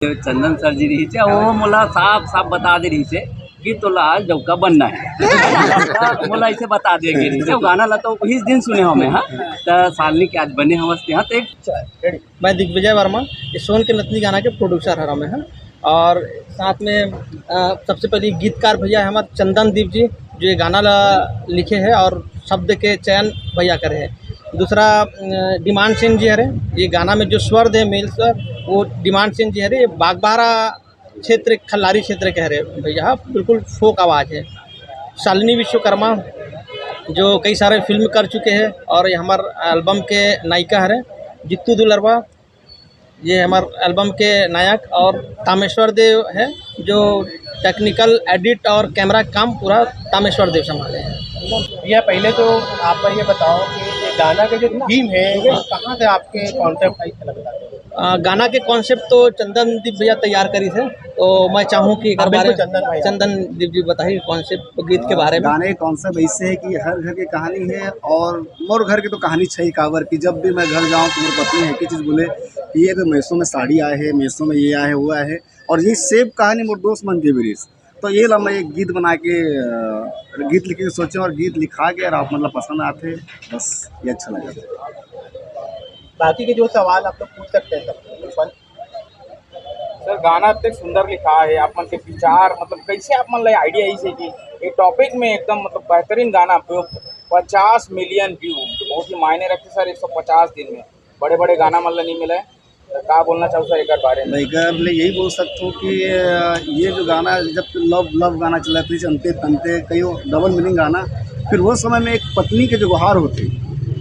चंदन sir जी रही थे वो मोला साफ साफ बता दे रही थे कि तोला आज जौका बनना है मोला इसे बता दे के रही थे गाना ला तो इस दिन सुने हमें हाँ तो सालनी के आज बने हम यहाँ तो एक मैं दिग्विजय वर्मा इस सोन के नतनी गाना के प्रोड्यूसर हर में हैं और साथ में सबसे पहले गीतकार भैया हमारे चंदन दीप जी जो ये गाना लिखे हैं और शब्द के चयन भैया करे हैं। दूसरा डिमांड सिंह जी हरे ये गाना में जो स्वर दे मेल सर वो डिमांड सिंह जी हरे बागबारा क्षेत्र खल्लारी क्षेत्र के हरे भैया बिल्कुल फोक आवाज़ है। शालिनी विश्वकर्मा जो कई सारे फिल्म कर चुके हैं और ये हमारे एल्बम के नायिका हरे। जित्तू दुलरवा ये हमारे एल्बम के नायक और तामेश्वर देव है जो टेक्निकल एडिट और कैमरा काम पूरा तामेश्वर देव संभाले हैं। भैया पहले तो आप ये बताओ कि ये गाना का जो थीम है वो कहाँ से आपके कॉन्सेप्ट लगता है? गाना के कॉन्सेप्ट तो चंदन दीप भैया तैयार करी थे तो मैं चाहूँ कि एक बार चंदन दीप जी बताइए कॉन्सेप्ट गीत के बारे में। गाने का कॉन्सेप्ट ऐसे है कि हर घर की कहानी है और मोर घर की तो कहानी छई कावर की जब भी मैं घर जाऊँ तो मेरी पत्नी है कि चीज़ बोले कि ये तो मैसों में साड़ी आए है मैसों में ये आए हुआ है और ये सेब कहानी मोर दोस्त मन के ब्रिज तो ये ला मैं एक गीत बना के गीत लिख के सोचे और गीत लिखा के और आप मतलब पसंद आते बस ये अच्छा लगा। बाकी के जो सवाल आप लोग पूछ सकते हैं सर गाना इतने सुंदर लिखा है आप मन के विचार मतलब कैसे आप मन आइडिया ऐसे कि एक टॉपिक में एकदम मतलब बेहतरीन गाना 50 मिलियन व्यू बहुत ही मायने रखते सर 150 दिन में बड़े बड़े गाना मतलब नहीं मिला है तो क्या बोलना चाहूँ सर एक बारे में? मैं यही बोल सकता हूँ कि ये जो गाना जब लव गाना चला था चलते तनते कई डबल मीनिंग गाना फिर वो समय में एक पत्नी के जो गुहार होते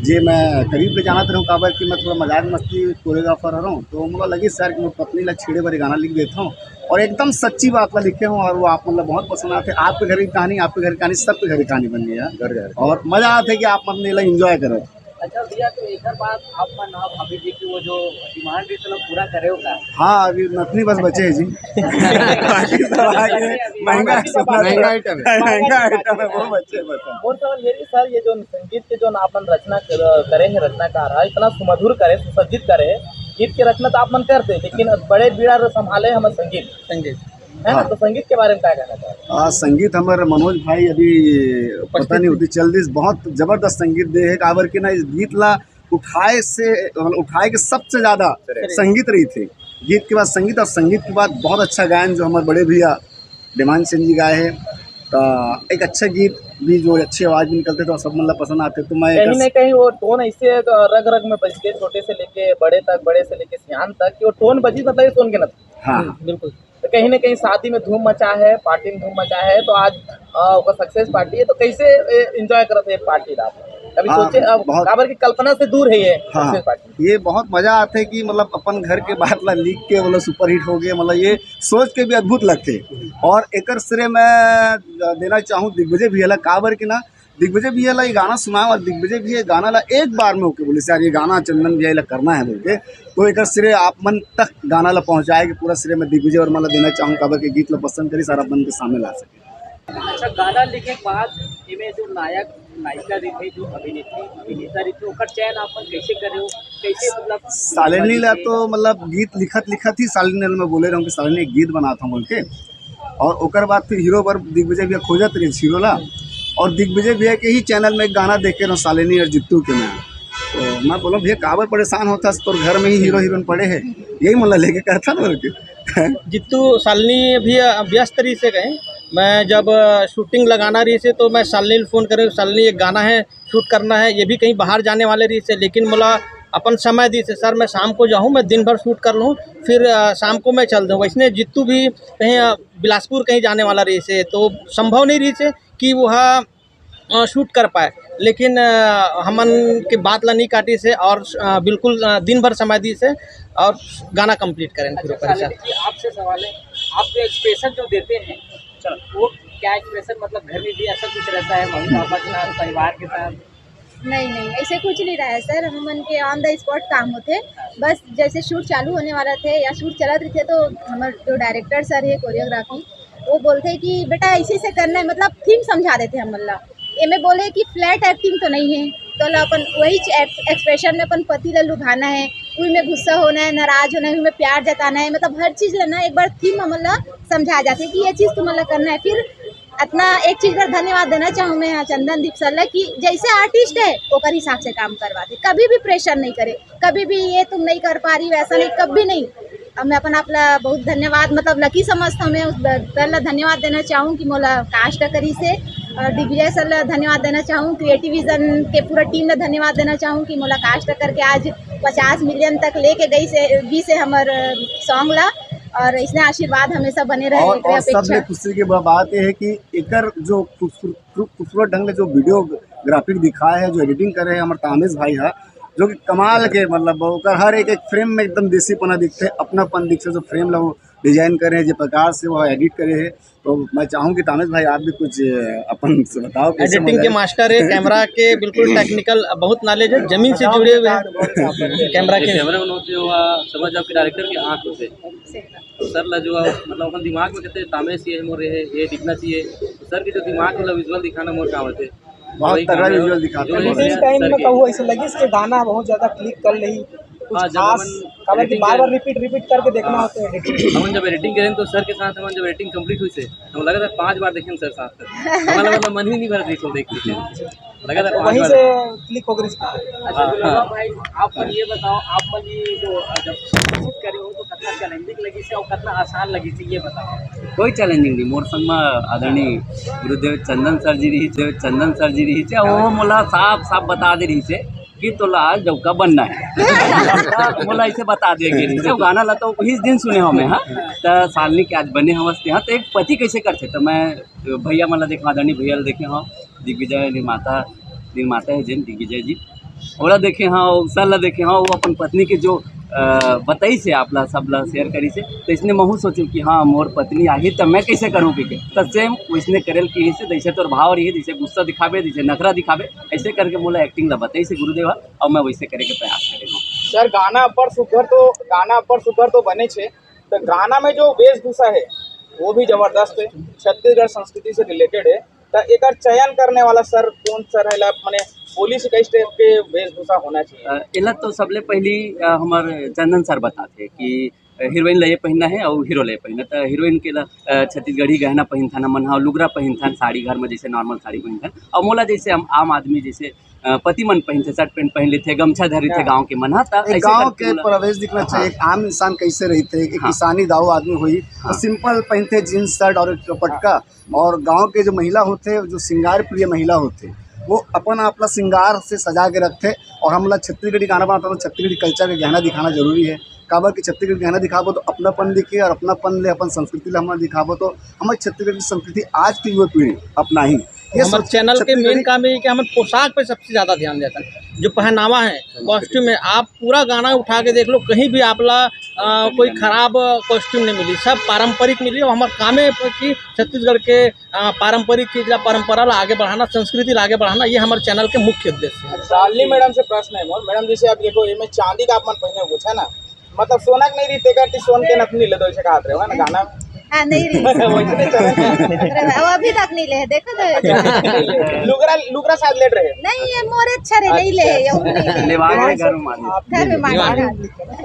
जे मैं करीब पे जाना रहूँ काबर कि मैं थोड़ा मजाक मस्ती कोरियोग्राफर रहा हूँ तो मुझे लगी सर कि मैं पत्नी ला छेड़े बारे गाना लिख देता हूँ और एकदम सच्ची बात ला लिखे हूँ और वो आप मतलब बहुत पसंद आते आपके घर की कहानी आपके घर की कहानी सबके घर की कहानी बन गई है घर और मज़ा आते कि आप मतलब इंजॉय करो। अच्छा भैया तो एक बात आप मन आप अभी जी की वो जो डिमांड है तो पूरा करे होगा। हाँ अभी नथनी बस बचे है जी महंगा आइटम है वो बचे बता। और सवाल ये सर ये जो संगीत के जो आप मन रचना करे हैं रचनाकार है इतना सुमधुर करे सुसज्जित करे गीत की रचना तो आप मन करते लेकिन बड़े बीड़ा संभाले हम संगीत है ना तो संगीत के बारे में क्या कहना चाहिए? संगीत हमारे मनोज भाई अभी पता नहीं होती चल रही बहुत ज़बरदस्त संगीत दे है काबर के ना इस गीत ला उठाए के सबसे ज़्यादा संगीत रही थी गीत के बाद संगीत और संगीत के बाद बहुत अच्छा गायन जो हमारे बड़े भैया डिमांड सिंह जी गाए हैं तो एक अच्छा गीत भी जो अच्छी आवाज़ भी निकलते तो सब मतलब पसंद आते तो मैं कहीं न कहीं वो टोन ऐसे रग रग में बजते छोटे से लेके बड़े तक बड़े से लेके सियान तक कि वो टोन बजी मतलब ये टोन के न हाँ बिल्कुल तो कहीं न कहीं शादी में धूम मचा है पार्टी में धूम मचा है तो आज सक्सेस पार्टी है तो कैसे एंजॉय करते हैं पार्टी रात कभी सोचे काबर की कल्पना से दूर है ये सक्सेस पार्टी ये बहुत मज़ा आता है कि मतलब अपन घर के बात ला लिख के मतलब सुपर हिट हो गए मतलब ये सोच के भी अद्भुत लगते और एक श्रेय मैं देना चाहूँ दिग्विजय भैया काबर की ना दिग्विजय भैया ला ये गाना सुना और दिग्विजय भैया गाना ला एक बार में होके बोले यार ये गाना चंदन भैया ला करना है बोल के तो एक श्रेय आप मन तक गाना ला पहुँचाए कि पूरा श्रेय मैं दिग्विजय वर्मा ला देना चाहूँ काबर के गीत ला पसंद करी सारा बन के सामने ला सके। अच्छा गाना लिखे के बाद इनमें जो नायक नायिका रही जो अभिनेता रही ओकर चयन आप कैसे करे हो कैसे मतलब शालिनी ला तो मतलब गीत लिखत ही शालिनी में बोले रहूँ कि शालिनी एक गीत बना था बोल के और ओकर बाद फिर हीरो पर दिग्विजय भैया खोजत रही हीरो ला और दिग्विजय भैया के ही चैनल में एक गाना देखे रहा शालिनी और जित्तू के मैं तो मैं बोला भैया काबर परेशान होता तो घर में ही हीरो हीरोइन पड़े हैं यही मतलब लेके कहता ना बोल के जित्तू शालिनी भी व्यस्त रही से गए मैं जब शूटिंग लगाना रही से तो मैं शालिनी फ़ोन करें शालिनी एक गाना है शूट करना है ये भी कहीं बाहर जाने वाले रही से लेकिन बोला अपन समय दी से सर मैं शाम को जाऊँ मैं दिन भर शूट कर लूँ फिर शाम को मैं चल दूँ वैसने जित्तू भी कहीं बिलासपुर कहीं जाने वाला रही से तो संभव नहीं रही से कि वह शूट कर पाए लेकिन हमन के बात ला नहीं काटी से और बिल्कुल दिन भर समय दी से और गाना कंप्लीट करें फिर आपसे सवाल है आप जो एक्सप्रेशन जो देते हैं वो क्या एक्सप्रेशन मतलब घर में भी ऐसा कुछ रहता है मम्मी पापा के साथ परिवार के साथ नहीं ऐसे कुछ नहीं रहा है सर हमन के ऑन द स्पॉट काम होते बस जैसे शूट चालू होने वाला थे या शूट चला रहे थे तो हमारे जो डायरेक्टर सर है कोरियोग्राफी वो बोलते कि बेटा ऐसे से करना है मतलब थीम समझा देते हम मतलब ये में बोले कि फ्लैट एक्टिंग तो नहीं है तो ला अपन वही एक्सप्रेशन में अपन पति ला लुभाना है, उही में गुस्सा होना है, नाराज होना है, उही में प्यार जताना है, मतलब हर चीज़ लेना एक बार थीम हमन ला समझा जाती है कि ये चीज़ तुमन ला करना है। फिर अपना एक चीज़ पर धन्यवाद देना चाहूँ मैं चंदनदीप सर ला कि जैसे आर्टिस्ट है ओकर हिसाब से काम करवाते, कभी भी प्रेशर नहीं करे, कभी भी ये तुम नहीं कर पा रही वैसा नहीं, कभी नहीं। अब मैं अपन आपला बहुत धन्यवाद मतलब लकी समझता हूँ मैं उस सर ला धन्यवाद देना चाहूँ कि मोला कास्ट करी से, और दिग्विजय सर ला धन्यवाद देना चाहूँ, क्रिएटिव विजन के पूरा टीम ला धन्यवाद देना चाहूँ कि मोला कास्ट करके आज 50 मिलियन तक लेके गई से हमार सॉन्ग ला, और इसने आशीर्वाद हमेशा बने रहे। और सबसे खुशी की बात यह है कि एकर जो खूबसूरत ढंग से जो वीडियोग्राफिक दिखाए है, जो एडिटिंग करे हैं हमारे तामेश भाई है, जो कि कमाल के मतलब ओकर हर एक फ्रेम में एकदम देसीपना दिखते, अपनापन दिखते, जो फ्रेम ला वो डिजाइन करे हैं, जो प्रकार से वो एडिट करे हैं। तो मैं चाहूँ कि तामेश भाई आप भी कुछ अपन से बताओ। एडिटिंग के मास्टर है, कैमरा के बिल्कुल टेक्निकल बहुत नॉलेज है, जमीन से जुड़े हुए हैं कैमरा के। कैमरा में होते हो समझ आपके डायरेक्टर के आँख होते सर ला जो मतलब अपन दिमाग में कहते तामेश ये मोर ये दिखना चाहिए, तो सर के जो दिमाग में विजुअल दिखाना मोर काम होते बहुत तगड़ा विजुअल दिखाते हैं। जो टाइम में कहूँ ऐसे लगी इसके गाना बहुत ज्यादा क्लिक कर ली, कुछ खास खबर की बार बार रिपीट करके देखना होता है एडिटिंग। हम जब एडिटिंग करें तो सर के साथ हम जब एडिटिंग कंप्लीट हुई से हम लगा था 5 बार देखें सर साथ हमारा मतलब मन ही नहीं भरा इसको देख के लगा था वहीं से क्लिक हो गई। अच्छा भाई आप ये बताओ, आप मन ये जो जब शूट करे हो तो कितना चैलेंजिंग लगी से और कितना आसान लगी थी ये बताओ। कोई चैलेंजिंग नहीं, मोर संग में आदरणीय गुरुदेव चंदन सर जी रही थे, वो मोला साफ बता दे रही से कि तोला आज जौका बनना है। मोला इसे बता दे रही से गाना ला तो इस दिन सुने हो मैं। हाँ तो सालनी के आज बने हवस्ते। हाँ तो एक पति कैसे करते, तो मैं भैया मला देखा आदरणीय भैया देखे हाँ दिग्विजय निर्माता है जिन दिग्विजय जी ओला देखे हाँ, सर ला देखे हाँ, वो अपन पत्नी के जो बताई से आप ला सब ला शेयर करी से, तो इसने महू सोचे कि हाँ मोर पत्नी आई तो मैं कैसे करूँ कि तो सेम इसने करेल की से जैसे तोर भाव रही है, जैसे गुस्सा दिखावे, जैसे नखरा दिखावे, ऐसे करके मोला एक्टिंग ला बताई से गुरुदेव, और मैं वैसे करे के प्रयास करेगा। सर गाना पर सुघर तो बने छे, तो गाना में जो वेशभूषा है वो भी जबरदस्त है, छत्तीसगढ़ संस्कृति से रिलेटेड है। तो एक चयन करने वाला सर कौन सर है मैंने बोली से कई टाइप के वेशभूषा होना चाहिए? इला तो सबले पहली हमारे चंदन सर बताते कि हीरोइन ला ये पहनना है और हीरो ला ये पहनना, तो हीरोइन के ला छत्तीसगढ़ी गहना पहन था, मन हाँ लुगरा पहन था, साड़ी घर में जैसे नॉर्मल साड़ी पहन था, और मोला जैसे हम आम आदमी जैसे पति मन पहनते शर्ट पैंट पहन लेते, गमछा धरी थे गाँव के मन। हाँ गाँव के प्रवेश दिखना चाहिए, एक आम इंसान कैसे रहते, एक किसानी दाऊ आदमी हुई तो सिंपल पहनते जीन्स शर्ट और दुपट्टा, और गाँव के जो महिला होते जो श्रृंगार प्रिय महिला होते वो अपन अपना श्रृंगार से सजा के रखते। और हम लोग छत्तीसगढ़ी गाना बनाते हैं, छत्तीसगढ़ी कल्चर के गहना दिखाना जरूरी है। काबर कि छत्तीसगढ़ी गहना दिखाबो तो अपनापन दिखे, और अपनापन ले अपन संस्कृति ले हमारे दिखाबो तो हमारी छत्तीसगढ़ की संस्कृति आज की युवा पीढ़ी अपना ही। ये हमारे चैनल के मेन काम है कि हमें पोशाक पे सबसे ज़्यादा ध्यान देता है, जो पहनावा है कॉस्ट्यूम है। आप पूरा गाना उठा के देख लो, कहीं भी आपला कोई खराब कॉस्ट्यूम नहीं मिली, सब पारंपरिक मिली। और हमारा काम है कि छत्तीसगढ़ के पारंपरिक चीज़ परंपरा ला आगे बढ़ाना, संस्कृति ला आगे बढ़ाना, ये हमारे चैनल के मुख्य उद्देश्य है। शालिनी मैडम से प्रश्न है मोर, मैडम जैसे आप देखो ये चांदी का आप मन पहने पूछा ना, मतलब सोना नहीं रही करती सोन के नथनी ले दो कहा रहे हो ना गाना में। हाँ नहीं रही वो अभी तक नहीं ले, देखो तो लुगरा शायद ले रहे नहीं, ये मोरे अच्छा रे नहीं ले, घर में मांगा।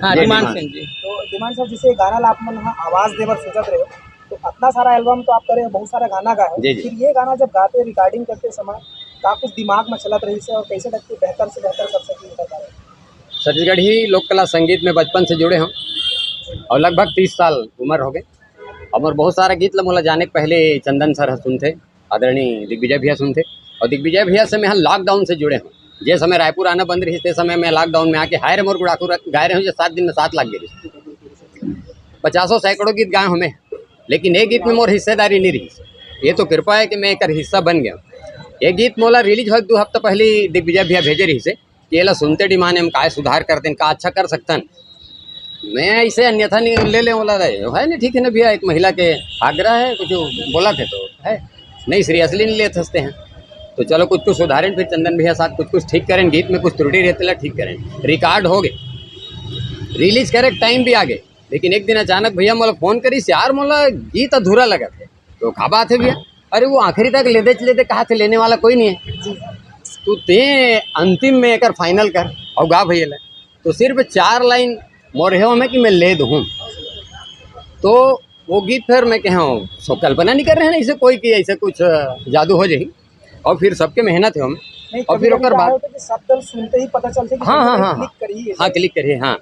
हाँ डिमांड सिंह जी, तो डिमांड सर जिसे गाना ला आप मन आवाज देवर सोचत रहे हो, तो इतना सारा एल्बम तो आप करे, बहुत सारा गाना गा है, फिर ये गाना जब गाते रिकॉर्डिंग करते समय का कुछ दिमाग में चलत रही से और कैसे तक बेहतर से बेहतर कर सके? छत्तीसगढ़ी लोक कला संगीत में बचपन से जुड़े हम और लगभग 30 साल उम्र हो गए। और बहुत सारा गीत मोला जाने के पहले चंदन सर सुनते, आदरणीय दिग्विजय भैया सुनते, और दिग्विजय भैया से मैं लॉकडाउन से जुड़े हूँ। जिस समय रायपुर आना बंद रही, इस समय मैं लॉकडाउन में आके हायर मोर गुड़ाकू गाए रहे हूँ, जो 7 दिन में 7 लाख गए, 50 सैकड़ों गीत गाए हमें, लेकिन एक गीत में मोर हिस्सेदारी नहीं रही। ये तो कृपा है कि मैं एक हिस्सा बन गया। ये गीत मोला रिलीज हो 2 हफ्ता पहले दिग्विजय भैया भेजे रही से कि ये सुनते डिमांड हम का सुधार करते हैं, का अच्छा कर सकते हैं। मैं ऐसे अन्यथा नहीं ले बोला रहे है नहीं, ठीक है ना भैया, एक महिला के आग्रह है, कुछ बोला थे तो है नहीं, सीरियसली नहीं लेते हंसते हैं, तो चलो कुछ सुधारें। फिर चंदन भैया साथ कुछ ठीक करें, गीत में कुछ त्रुटि रहते ला ठीक करें। रिकॉर्ड हो गए, रिलीज करे टाइम भी आ गए, लेकिन एक दिन अचानक भैया मोला फोन करी से, यार मोला गीत अधूरा लगा थे। तो खा बात है भैया, अरे वो आखिरी तक लेते कहा थे, लेने वाला कोई नहीं है। तो ते अंतिम में एक फाइनल कर और गा भैया ले तो सिर्फ 4 लाइन मोर है में कि मैं ले दूँ, तो वो गीत फिर मैं कहा सो कल्पना नहीं कर रहे हैं ऐसे कोई कि ऐसे कुछ जादू हो जाए, और फिर सबके मेहनत है हम, और फिर ओकर बाद शब्द सुनते ही पता चलते कि हाँ क्लिक करिए। हाँ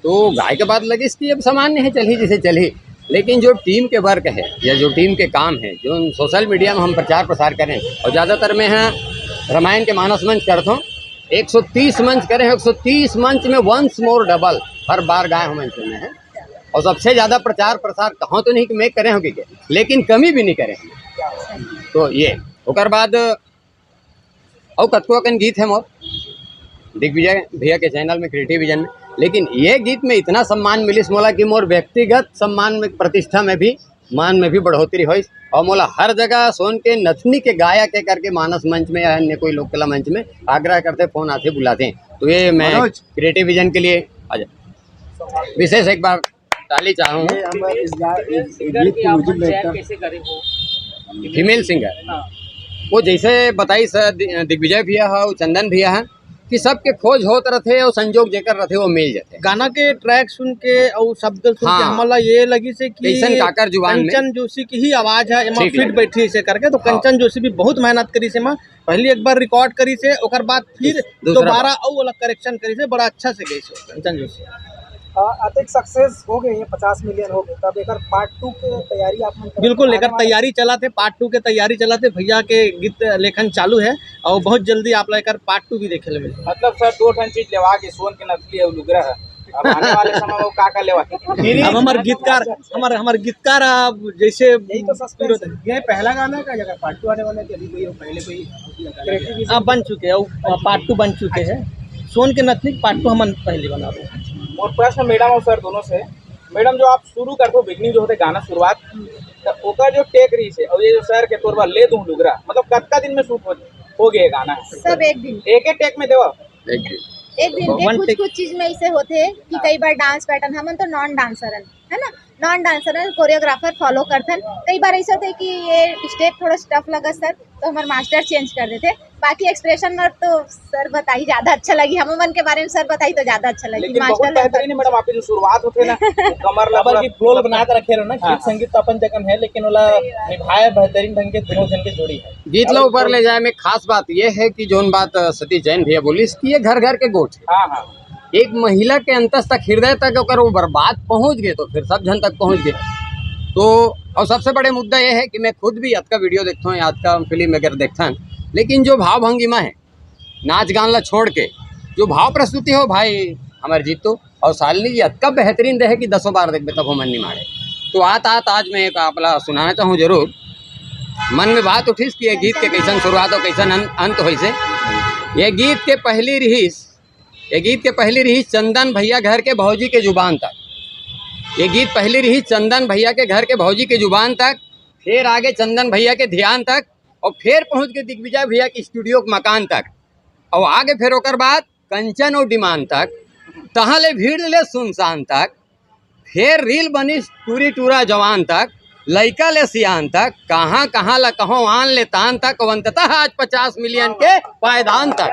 तो गाय के बाद लगे इसकी अब सामान्य है, चली जिसे चली, लेकिन जो टीम के वर्क है या जो टीम के काम है, जो सोशल मीडिया में हम प्रचार प्रसार करें, और ज़्यादातर मैं यहाँ रामायण के मानस मंच करता हूँ, 130 मंच करें, 130 मंच में वंस मोर डबल हर बार गाए हम मंच में है, और सबसे ज़्यादा प्रचार प्रसार कहाँ तो नहीं कि मैं करे होगी, लेकिन कमी भी नहीं करें। तो ये ओकर बाद और कतको अकन गीत है मोर दिग्विजय भैया के चैनल में क्रिएटिव विजन में, लेकिन ये गीत में इतना सम्मान मिलिस मोला कि मोर व्यक्तिगत सम्मान में, प्रतिष्ठा में भी, मान में भी बढ़ोतरी हुई, और मोला हर जगह सोन के नथनी के गाया के करके मानस मंच में या अन्य कोई लोक कला मंच में आग्रह करते, फोन आते, बुलाते हैं। तो ये मैं क्रिएटिव विजन के लिए आज विशेष एक बार ताली चाहूँ। फीमेल सिंगर वो जैसे बताई सर दिग्विजय भैया है, चंदन भैया है कि सबके खोज होत रहते और संजोग जेकर रहते वो मिल जाते। गाना के ट्रैक सुन के और शब्द सुन के हमला ये लगी से कि काकर जुबान में कंचन जोशी की ही आवाज है, एमा फिट बैठी से करके, तो कंचन जोशी भी बहुत मेहनत करी से, पहली एक बार रिकॉर्ड करी से, ओकर बाद फिर दोबारा और अलग करेक्शन करी से, बड़ा अच्छा से गई से कंचन जोशी। अतिक सक्सेस हो गए, 50 मिलियन हो गए, तब एक पार्ट 2 के तैयारी आप बिल्कुल लेकर तैयारी चला थे, पार्ट 2 के तैयारी चला थे, भैया के गीत लेखन चालू है और बहुत जल्दी आप लेकर पार्ट 2 भी देखे मिले। मतलब सर 2 ठन चीज लेवा के सोन के नकली और लुगरा है, अब आने वाले समय वो का लेवा अब हमारे गीतकार अब जैसे यही तो सस्पेंस है। ये पहला गाना का जगह पार्ट 2 आने वाला है, अभी कोई पहले कोई अब बन चुके हैं और पार्ट 2 बन चुके हैं, सोन के नथनी पार्ट 2 हम पहले बना रहे हैं। और प्रश्न मैडम और सर दोनों से, मैडम जो आप शुरू करते हो बिगनिंग जो होते गाना शुरुआत, तो ओका जो टेक रही से और ये जो सर के तौर पर ले दूं लुगरा, मतलब कत्ता दिन में शूट हो गया गाना? सब एक दिन, एक टेक में देवा एक दिन के कुछ चीज में ऐसे होते हैं कि कई बार डांस पैटर्न, हम तो नॉन डांसर है ना, नॉन डांसर कोरियोग्राफर फॉलो करते हैं, कई बार ऐसा होता है कि ये स्टेप थोड़ा टफ लगा सर तो हमारे मास्टर चेंज कर देते, बाकी एक्सप्रेशन में तो सर बताई ज्यादा अच्छा लगी, हम मन के बारे में सर बताई तो ज्यादा अच्छा लगी। लेकिन बहुत बेहतरीन है मैडम, आपकी जो शुरुआत होते ना कमर लबर की फ्लोर बना कर रखे रहो ना, गीत संगीत तो अपन जगह है, लेकिन वाला निभाए बेहतरीन ढंग के दोनों जन के जोड़ी है। गीत लो ऊपर ले जाए में खास बात ये है कि जोन बात सतीश जैन भैया बोली कि ये घर घर के गोठ है। हाँ, एक महिला के अंतस तक, हृदय तक अगर वो बर्बाद पहुंच गए तो फिर सब जन तक पहुंच गए। तो और सबसे बड़े मुद्दा ये है कि मैं खुद भी आज का वीडियो देखता हूँ, आज का फिल्म वगैरह देखता हूँ, लेकिन जो भाव भंगिमा है नाच गान ला छोड़ के जो भाव प्रस्तुति हो भाई हमारे जीतो और शालिनी जी अतका बेहतरीन रहे कि 10 बार देखते तब वो मन नहीं मारे। तो आज मैं एक आपला सुनाना चाहूँ जरूर, मन में बात उठीस कि ये गीत के कैसन शुरुआत और कैसन अंत हो से। ये गीत के पहली रही चंदन भैया घर के भौजी के जुबान तक, ये गीत पहली रही चंदन भैया के घर के भौजी के जुबान तक, फिर आगे चंदन भैया के ध्यान तक, और फिर पहुंच के दिग्विजय भैया के स्टूडियो के मकान तक, और आगे फिर ओकर बाद कंचन और डिमांड तक, तहाँ ले भीड़ ले सुनसान तक, फिर रील बनी टूरी टूरा जवान तक, लइका ले सियान तक, कहाँ कहाँ ला कहो आन ले तान तक, और अंततः आज 50 मिलियन के पायदान तक।